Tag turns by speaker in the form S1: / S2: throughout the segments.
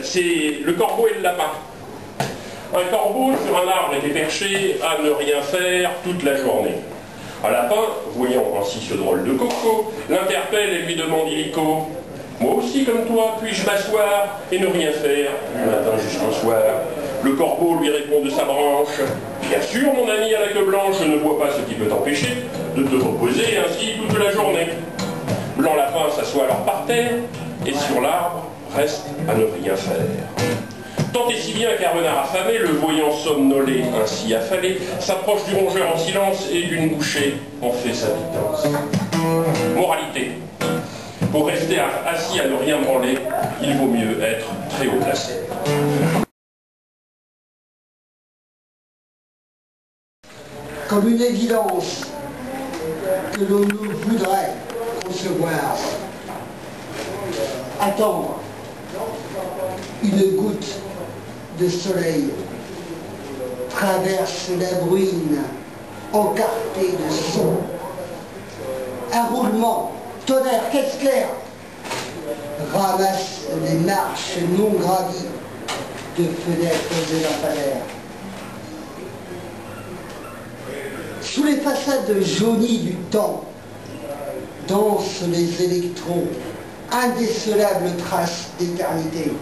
S1: C'est le corbeau et le lapin. Un corbeau sur un arbre était perché à ne rien faire toute la journée. Un lapin, voyant ainsi ce drôle de coco, l'interpelle et lui demande illico: moi aussi, comme toi, puis-je m'asseoir et ne rien faire du matin jusqu'au soir? Le corbeau lui répond de sa branche: bien sûr, mon ami à la queue blanche, je ne vois pas ce qui peut t'empêcher de te reposer ainsi toute la journée. Blanc lapin s'assoit alors par terre et sur l'arbre reste à ne rien faire. Tant et si bien qu'un renard affamé, le voyant somnolé ainsi affalé, s'approche du rongeur en silence et d'une bouchée en fait sa pitance. Moralité: pour rester assis à ne rien branler, il vaut mieux être très haut placé.
S2: Comme une évidence que l'on nous voudrait concevoir, attendre une goutte de soleil traverse la bruine encartée de son. Un roulement, tonnerre, qu'est-ce clair, ramasse les marches non gravies de fenêtres et lampadaires. Sous les façades jaunies du temps dansent les électrons, indécelables traces d'éternité.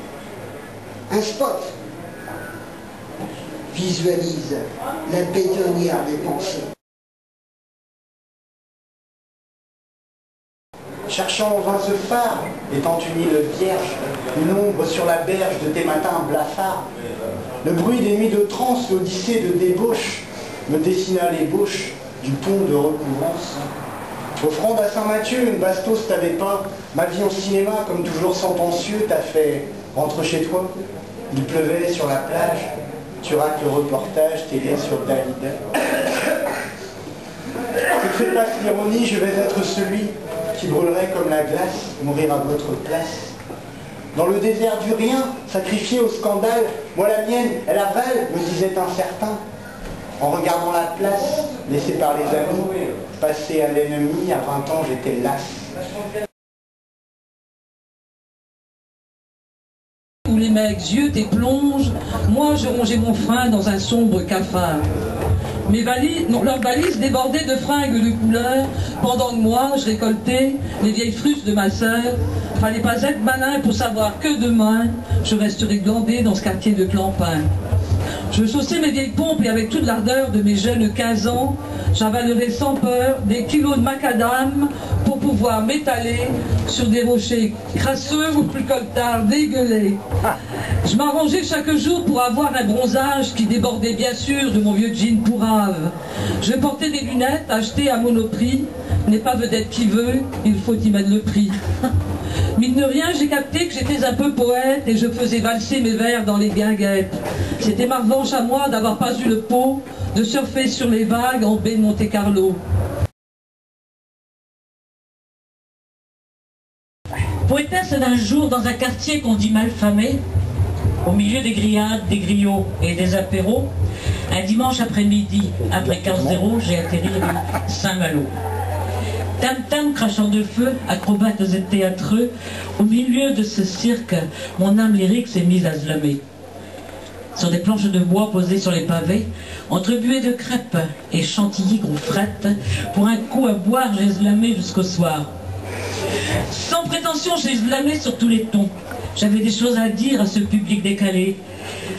S2: Un spot visualise la bétonnière des pensées.
S3: Cherchant en vain ce phare, étant une île vierge, une ombre sur la berge de tes matins blafards, le bruit des nuits de transe, l'odyssée de débauche, me dessina l'ébauche du pont de recouvrance. Offrande à Saint-Mathieu, une bastos t'avait peint, ma vie en cinéma, comme toujours sentencieux, t'a fait rentre chez toi. Il pleuvait sur la plage, tu rates le reportage, télé sur Dalida. Ne fais pas l'ironie, je vais être celui qui brûlerait comme la glace, mourir à votre place. Dans le désert du rien, sacrifié au scandale, moi la mienne, elle avale, me disait un certain. En regardant la place, laissée par les amis, passée à l'ennemi, à 20 ans j'étais las.
S4: Où les mecs yeux et plongent, moi je rongeais mon frein dans un sombre cafard. Leurs valises débordaient de fringues de couleur, pendant que moi je récoltais les vieilles frustes de ma sœur. Fallait pas être malin pour savoir que demain je resterai glandé dans ce quartier de Clampin. Je chaussais mes vieilles pompes et avec toute l'ardeur de mes jeunes 15 ans, j'avalerais sans peur des kilos de macadam pour pouvoir m'étaler sur des rochers crasseux ou plus coltards dégueulés. Je m'arrangeais chaque jour pour avoir un bronzage qui débordait bien sûr de mon vieux jean pourrave. Je portais des lunettes achetées à Monoprix. N'est pas vedette qui veut, il faut y mettre le prix. Mine de rien, j'ai capté que j'étais un peu poète et je faisais valser mes vers dans les guinguettes. C'était ma revanche à moi d'avoir pas eu le pot de surfer sur les vagues en baie de Monte-Carlo.
S5: Poétesse d'un jour dans un quartier qu'on dit malfamé, au milieu des grillades, des griots et des apéros, un dimanche après-midi, après 15-0, j'ai atterri à Saint-Malo. Tam-tam crachant de feu, acrobates et théâtreux, au milieu de ce cirque, mon âme lyrique s'est mise à slammer. Sur des planches de bois posées sur les pavés, entre buées de crêpes et chantilly gonfrettes, pour un coup à boire, j'ai slamé jusqu'au soir. Sans prétention, j'ai slamé sur tous les tons. J'avais des choses à dire à ce public décalé.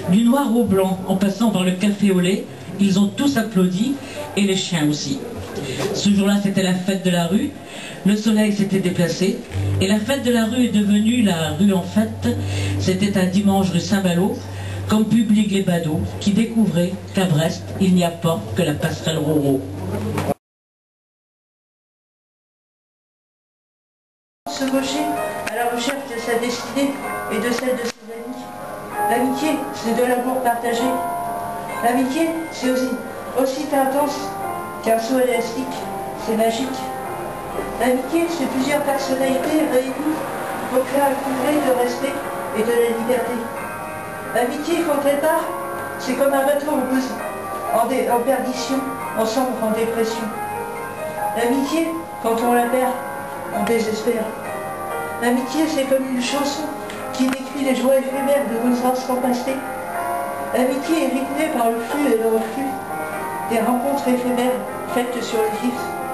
S5: Du noir au blanc, en passant par le café au lait, ils ont tous applaudi, et les chiens aussi. Ce jour-là, c'était la fête de la rue, le soleil s'était déplacé, et la fête de la rue est devenue la rue en fête. C'était un dimanche rue Saint-Malo, comme public les badauds, qui découvraient qu'à Brest, il n'y a pas que la passerelle Roro.
S6: Se gaucher à la recherche de sa destinée et de celle de ses amis. L'amitié, c'est de l'amour partagé. L'amitié, c'est aussi intense qu'un saut élastique, c'est magique. L'amitié, c'est plusieurs personnalités réunies pour créer un couvret de respect et de la liberté. L'amitié, quand elle part, c'est comme un bateau en perdition, ensemble en dépression. L'amitié, quand on la perd, on désespère. L'amitié, c'est comme une chanson qui décrit les joies éphémères de vos instants passés. L'amitié est rythmée par le flux et le reflux des rencontres éphémères faites sur les fils.